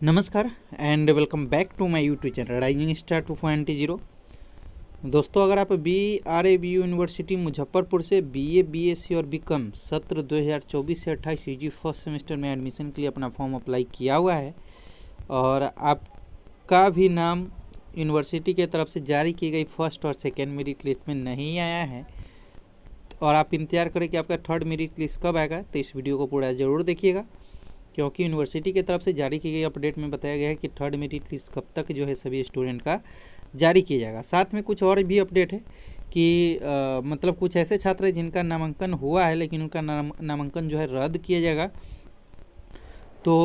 नमस्कार and welcome back to my YouTube channel rising star 2.0। दोस्तों, अगर आप BRABU यूनिवर्सिटी मुजफ्फरपुर से BA BSc और BCom सत्र 2024 से 28 UG फर्स्ट सेमेस्टर में एडमिशन के लिए अपना फॉर्म अप्लाई किया हुआ है और आपका भी नाम यूनिवर्सिटी के तरफ से जारी की गई फर्स्ट और सेकेंड मेरिट लिस्ट में नहीं आया है और आप इंतजार करें कि आपका थर्ड मेरिट लिस्ट कब आएगा, तो इस वीडियो को पूरा ज़रूर देखिएगा, क्योंकि यूनिवर्सिटी की तरफ से जारी की गई अपडेट में बताया गया है कि थर्ड मेरिट लिस्ट कब तक जो है सभी स्टूडेंट का जारी किया जाएगा। साथ में कुछ और भी अपडेट है कि मतलब कुछ ऐसे छात्र हैं जिनका नामांकन हुआ है लेकिन उनका नामांकन जो है रद्द किया जाएगा। तो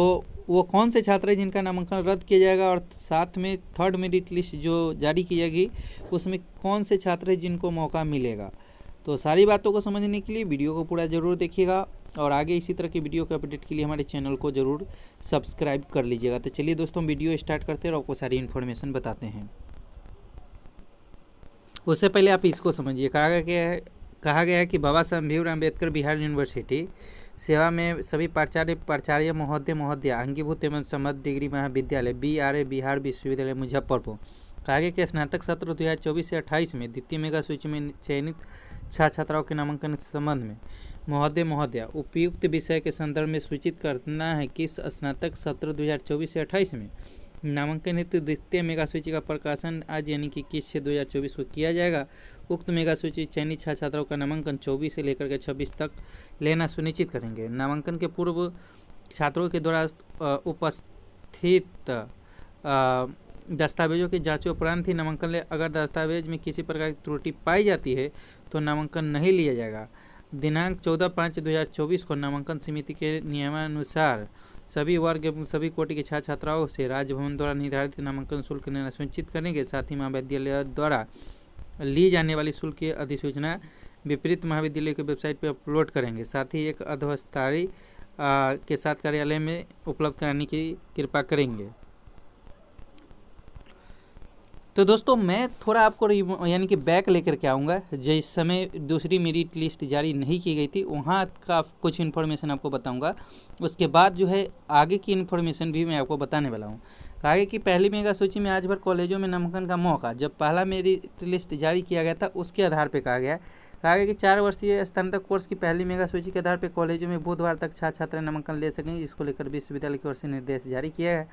वो कौन से छात्र हैं जिनका नामांकन रद्द किया जाएगा और साथ में थर्ड मेरिट लिस्ट जो जारी की जाएगी उसमें कौन से छात्र हैं जिनको मौका मिलेगा, तो सारी बातों को समझने के लिए वीडियो को पूरा ज़रूर देखिएगा और आगे इसी तरह की वीडियो के अपडेट के लिए हमारे चैनल को ज़रूर सब्सक्राइब कर लीजिएगा। तो चलिए दोस्तों, वीडियो स्टार्ट करते हैं और आपको सारी इन्फॉर्मेशन बताते हैं। उससे पहले आप इसको समझिए। कहा गया है कि बाबा साहब भीमराव अम्बेडकर बिहार यूनिवर्सिटी सेवा में सभी प्राचार्य महोदया अंगीभूत एवं समृद्ध डिग्री महाविद्यालय BRA बिहार विश्वविद्यालय मुजफ्फरपुर कहा गया कि स्नातक सत्र 2024 से 28 में द्वितीय मेगा सूची में चयनित छात्राओं के नामांकन के संबंध में महोदया उपयुक्त विषय के संदर्भ में सूचित करना है कि स्नातक सत्र 2024 से 28 में नामांकन हेतु द्वितीय मेगा सूची का प्रकाशन आज यानी कि 21/6/2024 को किया जाएगा। उक्त मेगा सूची चयनित छात्राओं का नामांकन 24 से लेकर के 26 तक लेना सुनिश्चित करेंगे। नामांकन के पूर्व छात्रों के द्वारा उपस्थित दस्तावेजों की जांच उपरांत ही नामांकन ले। अगर दस्तावेज में किसी प्रकार की त्रुटि पाई जाती है तो नामांकन नहीं लिया जाएगा। दिनांक 14/5/2024 को नामांकन समिति के नियमानुसार सभी वर्ग एवं सभी कोटि के छात्र छात्राओं से राजभवन द्वारा निर्धारित नामांकन शुल्क लेना सुनिश्चित करेंगे। साथ ही महाविद्यालय द्वारा ली जाने वाली शुल्क की अधिसूचना विपरीत महाविद्यालय की वेबसाइट पर अपलोड करेंगे। साथ ही एक अध्यावसायी के साथ कार्यालय में उपलब्ध कराने की कृपा करेंगे। तो दोस्तों, मैं थोड़ा आपको यानी कि बैक लेकर के आऊँगा। जिस समय दूसरी मेरिट लिस्ट जारी नहीं की गई थी वहाँ का कुछ इन्फॉर्मेशन आपको बताऊंगा। उसके बाद जो है आगे की इन्फॉर्मेशन भी मैं आपको बताने वाला हूँ। कहा गया कि पहली मेगा सूची में आज भर कॉलेजों में नामांकन का मौका, जब पहला मेरिट लिस्ट जारी किया गया था उसके आधार पर कहा गया कि 4 वर्षीय स्नातक कोर्स की पहली मेगा सूची के आधार पर कॉलेजों में बुधवार तक छात्र छात्रा नामांकन ले सकेंगे। इसको लेकर विश्वविद्यालय की ओर से निर्देश जारी किया है।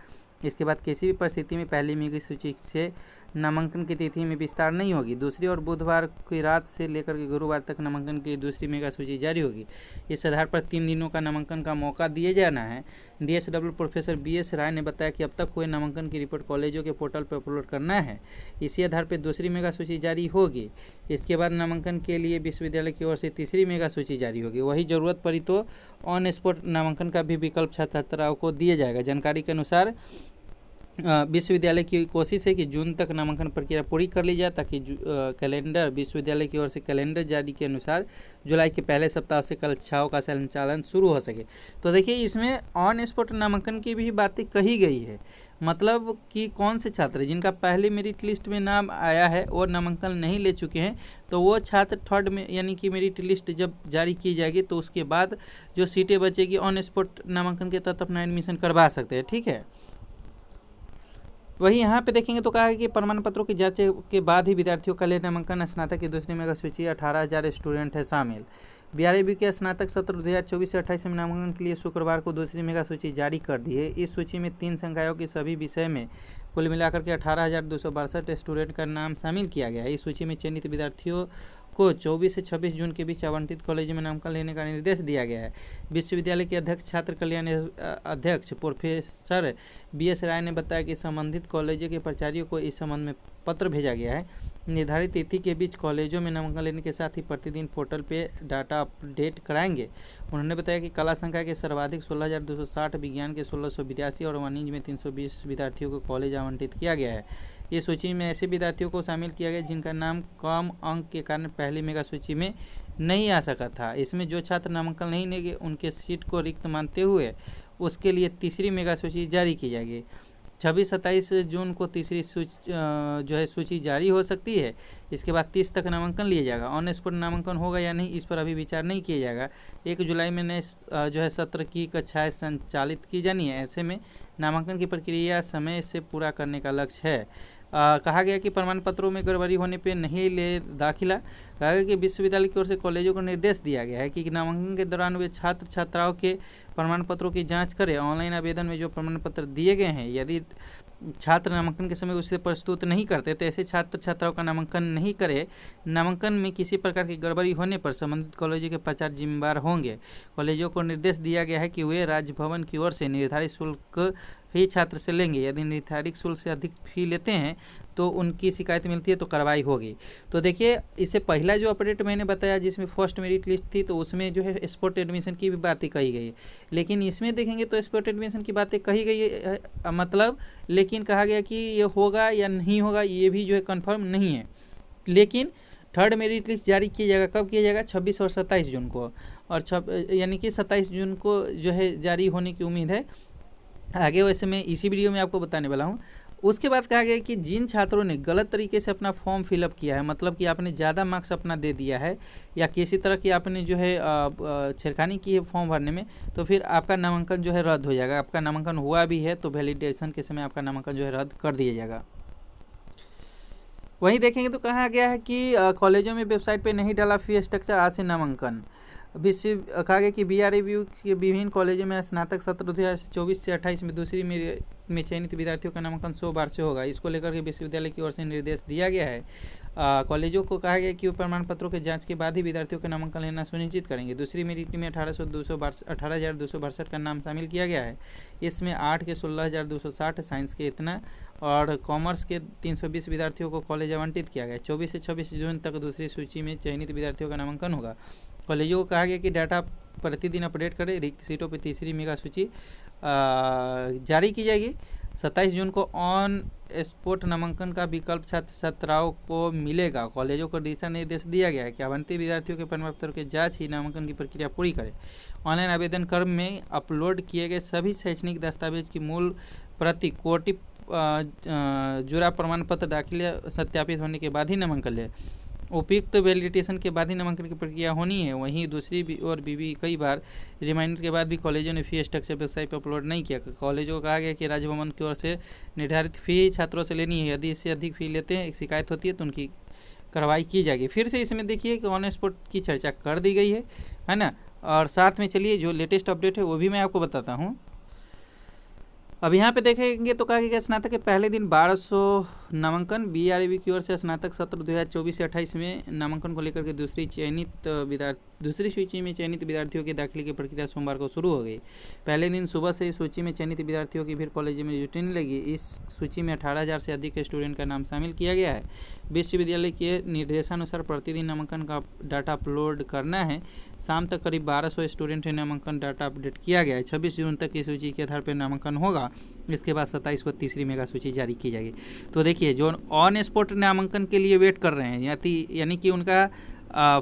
इसके बाद किसी भी परिस्थिति में पहली मेगा सूची से नामांकन की तिथि में विस्तार नहीं होगी। दूसरी और बुधवार की रात से लेकर के गुरुवार तक नामांकन की दूसरी मेगा सूची जारी होगी। इस आधार पर 3 दिनों का नामांकन का मौका दिए जाना है। DSW प्रोफेसर BS राय ने बताया कि अब तक हुए नामांकन की रिपोर्ट कॉलेजों के पोर्टल पर अपलोड करना है। इसी आधार पर दूसरी मेगा सूची जारी होगी। इसके बाद नामांकन के लिए विश्वविद्यालय की ओर से तीसरी मेगा सूची जारी होगी। वही ज़रूरत पड़ी तो ऑन स्पॉट नामांकन का भी विकल्प छात्र छात्राओं को दिया जाएगा। जानकारी के अनुसार विश्वविद्यालय की कोशिश है कि जून तक नामांकन प्रक्रिया पूरी कर ली जाए ताकि कैलेंडर विश्वविद्यालय की ओर से कैलेंडर जारी के अनुसार जुलाई के पहले सप्ताह से कक्षाओं का संचालन शुरू हो सके। तो देखिए, इसमें ऑन स्पॉट नामांकन की भी बातें कही गई है। मतलब कि कौन से छात्र जिनका पहले मेरिट लिस्ट में नाम आया है और नामांकन नहीं ले चुके हैं, तो वो छात्र थर्ड में यानी कि मेरिट लिस्ट जब जारी की जाएगी तो उसके बाद जो सीटें बचेगी ऑन स्पॉट नामांकन के तहत अपना एडमिशन करवा सकते हैं। ठीक है। वही यहाँ पे देखेंगे तो कहा है कि प्रमाण पत्रों की जांच के बाद ही विद्यार्थियों का लिए नामांकन। स्नातक की दूसरी मेगा सूची 18,000 स्टूडेंट है शामिल। BRABU के स्नातक सत्र 2024 से 28 में नामांकन के लिए शुक्रवार को दूसरी मेगा सूची जारी कर दी है। इस सूची में 3 संकायों के सभी विषय में कुल मिलाकर के 18,262 स्टूडेंट का नाम शामिल किया गया है। इस सूची में चयनित विद्यार्थियों को 24 से 26 जून के बीच आवंटित कॉलेज में नामांकन लेने का निर्देश दिया गया है। विश्वविद्यालय के अध्यक्ष छात्र कल्याण अध्यक्ष प्रोफेसर BS राय ने बताया कि संबंधित कॉलेजों के प्राचार्यों को इस संबंध में पत्र भेजा गया है। निर्धारित तिथि के बीच कॉलेजों में नामांकन लेने के साथ ही प्रतिदिन पोर्टल पे डाटा अपडेट कराएंगे। उन्होंने बताया कि कला संकाय के सर्वाधिक 16,260, विज्ञान के 1682 और वाणिज्य में 320 विद्यार्थियों को कॉलेज आवंटित किया गया है। इस सूची में ऐसे विद्यार्थियों को शामिल किया गया जिनका नाम कम अंक के कारण पहली मेगा सूची में नहीं आ सका था। इसमें जो छात्र नामांकन नहीं लेंगे उनके सीट को रिक्त मानते हुए उसके लिए तीसरी मेगा सूची जारी की जाएगी। 26-27 जून को तीसरी जो है सूची जारी हो सकती है। इसके बाद 30 तक नामांकन लिया जाएगा। ऑन स्पॉट नामांकन होगा या नहीं, इस पर अभी विचार नहीं किया जाएगा। 1 जुलाई में नए जो है सत्र की कक्षाएं संचालित की जानी है। ऐसे में नामांकन की प्रक्रिया समय से पूरा करने का लक्ष्य है। कहा गया कि प्रमाण पत्रों में गड़बड़ी होने पे नहीं ले दाखिला। कहा गया कि विश्वविद्यालय की ओर से कॉलेजों को निर्देश दिया गया है कि नामांकन के दौरान वे छात्र छात्राओं के प्रमाण पत्रों की जांच करें। ऑनलाइन आवेदन में जो प्रमाण पत्र दिए गए हैं, यदि छात्र नामांकन के समय उसे प्रस्तुत नहीं करते तो ऐसे छात्र छात्राओं का नामांकन नहीं करे। नामांकन में किसी प्रकार की गड़बड़ी होने पर संबंधित कॉलेजों के प्राचार्य जिम्मेदार होंगे। कॉलेजों को निर्देश दिया गया है कि वे राजभवन की ओर से निर्धारित शुल्क ही छात्र से लेंगे। यदि निर्धारित शुल्क से अधिक फी लेते हैं तो उनकी शिकायत मिलती है तो कार्रवाई होगी। तो देखिए, इससे पहला जो अपडेट मैंने बताया जिसमें फर्स्ट मेरिट लिस्ट थी, तो उसमें जो है स्पॉट एडमिशन की भी बातें कही गई है। लेकिन इसमें देखेंगे तो स्पॉट एडमिशन की बातें कही गई है, मतलब लेकिन कहा गया कि ये होगा या नहीं होगा ये भी जो है कन्फर्म नहीं है। लेकिन थर्ड मेरिट लिस्ट जारी किया जाएगा। कब किया जाएगा? 26 और 27 जून को, और यानी कि 27 जून को जो है जारी होने की उम्मीद है। आगे वैसे मैं इसी वीडियो में आपको बताने वाला हूँ। उसके बाद कहा गया कि जिन छात्रों ने गलत तरीके से अपना फॉर्म फिलअप किया है, मतलब कि आपने ज़्यादा मार्क्स अपना दे दिया है या किसी तरह की आपने जो है छेड़खानी की है फॉर्म भरने में, तो फिर आपका नामांकन जो है रद्द हो जाएगा। आपका नामांकन हुआ भी है तो वैलिडेशन के समय आपका नामांकन जो है रद्द कर दिया जाएगा। वहीं देखेंगे तो कहा गया है कि कॉलेजों में वेबसाइट पर नहीं डाला फी स्ट्रक्चर, आज से नामांकन। कहा गया कि BRAVU के विभिन्न कॉलेजों में स्नातक सत्र 2024 से 28 में दूसरी में चयनित विद्यार्थियों का नामांकन 100 बार से होगा। इसको लेकर के विश्वविद्यालय की ओर से निर्देश दिया गया है। कॉलेजों को कहा गया कि वो प्रमाण पत्रों के जांच के बाद ही विद्यार्थियों का नामांकन लेना सुनिश्चित करेंगे। दूसरी मेरिट में 18,262 का नाम शामिल किया गया है। इसमें 8 के 16,260, साइंस के इतना और कॉमर्स के 320 विद्यार्थियों को कॉलेज आवंटित किया गया। 24 से 26 जून तक दूसरी सूची में चयनित विद्यार्थियों का नामांकन होगा। कॉलेजों को कहा गया कि डाटा प्रतिदिन अपडेट करें। रिक्त सीटों पर तीसरी मेगा सूची जारी की जाएगी। 27 जून को ऑन स्पॉट नामांकन का विकल्प छात्र छात्राओं को मिलेगा। कॉलेजों को दिशा निर्देश दिया गया है कि आवंटित विद्यार्थियों के प्रमाण पत्रों की जांच ही नामांकन की प्रक्रिया पूरी करें। ऑनलाइन आवेदन क्रम में अपलोड किए गए सभी शैक्षणिक दस्तावेज की मूल प्रति कोटि जुड़ा प्रमाण पत्र दाखिले सत्यापित होने के बाद ही नामांकन ले। उपयुक्त वैलिडेशन के बाद ही नामांकन की प्रक्रिया होनी है। वहीं दूसरी और भी कई बार रिमाइंडर के बाद भी कॉलेजों ने फी स्ट्रक्चर वेबसाइट पर अपलोड नहीं किया। कॉलेजों को कहा गया कि राजभवन की ओर से निर्धारित फी छात्रों से लेनी है। यदि इससे अधिक फी लेते हैं, एक शिकायत होती है तो उनकी कार्रवाई की जाएगी। फिर से इसमें देखिए कि ऑन स्पॉट की चर्चा कर दी गई है ना। और साथ में चलिए जो लेटेस्ट अपडेट है वो भी मैं आपको बताता हूँ। अब यहाँ पे देखेंगे तो कहा गया स्नातक के पहले दिन 1200 नामांकन। BRAVU की ओर से स्नातक सत्र 2024 से 28 में नामांकन को लेकर के दूसरी सूची में चयनित विद्यार्थियों के दाखिले की प्रक्रिया सोमवार को शुरू हो गई। पहले दिन सुबह से इस सूची में चयनित विद्यार्थियों की भीड़ कॉलेज में जुटने लगी। इस सूची में 18,000 से अधिक स्टूडेंट का नाम शामिल किया गया है। विश्वविद्यालय के निर्देशानुसार प्रतिदिन नामांकन का डाटा अपलोड करना है। शाम तक करीब 1200 स्टूडेंट ने नामांकन डाटा अपडेट किया गया है। 26 जून तक की सूची के आधार पर नामांकन होगा। इसके बाद 27 को तीसरी मेगा सूची जारी की जाएगी। तो देखिए, जो ऑन स्पॉट नामांकन के लिए वेट कर रहे हैं यानी कि उनका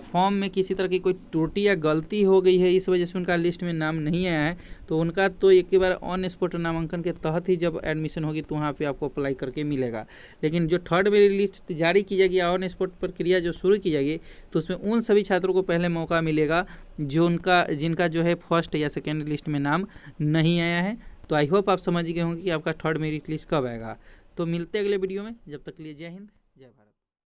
फॉर्म में किसी तरह की कोई त्रुटि या गलती हो गई है, इस वजह से उनका लिस्ट में नाम नहीं आया है, तो उनका तो एक बार ऑन स्पॉट नामांकन के तहत ही जब एडमिशन होगी तो वहाँ पे आपको अप्लाई करके मिलेगा। लेकिन जो थर्ड मेरिट लिस्ट जारी की जाएगी, ऑन स्पॉट प्रक्रिया जो शुरू की जाएगी, तो उसमें उन सभी छात्रों को पहले मौका मिलेगा जिनका जो है फर्स्ट या सेकेंड लिस्ट में नाम नहीं आया है। तो आई होप आप समझ गए होंगे कि आपका थर्ड मेरिट लिस्ट कब आएगा। तो मिलते हैं अगले वीडियो में, जब तक के लिए जय हिंद।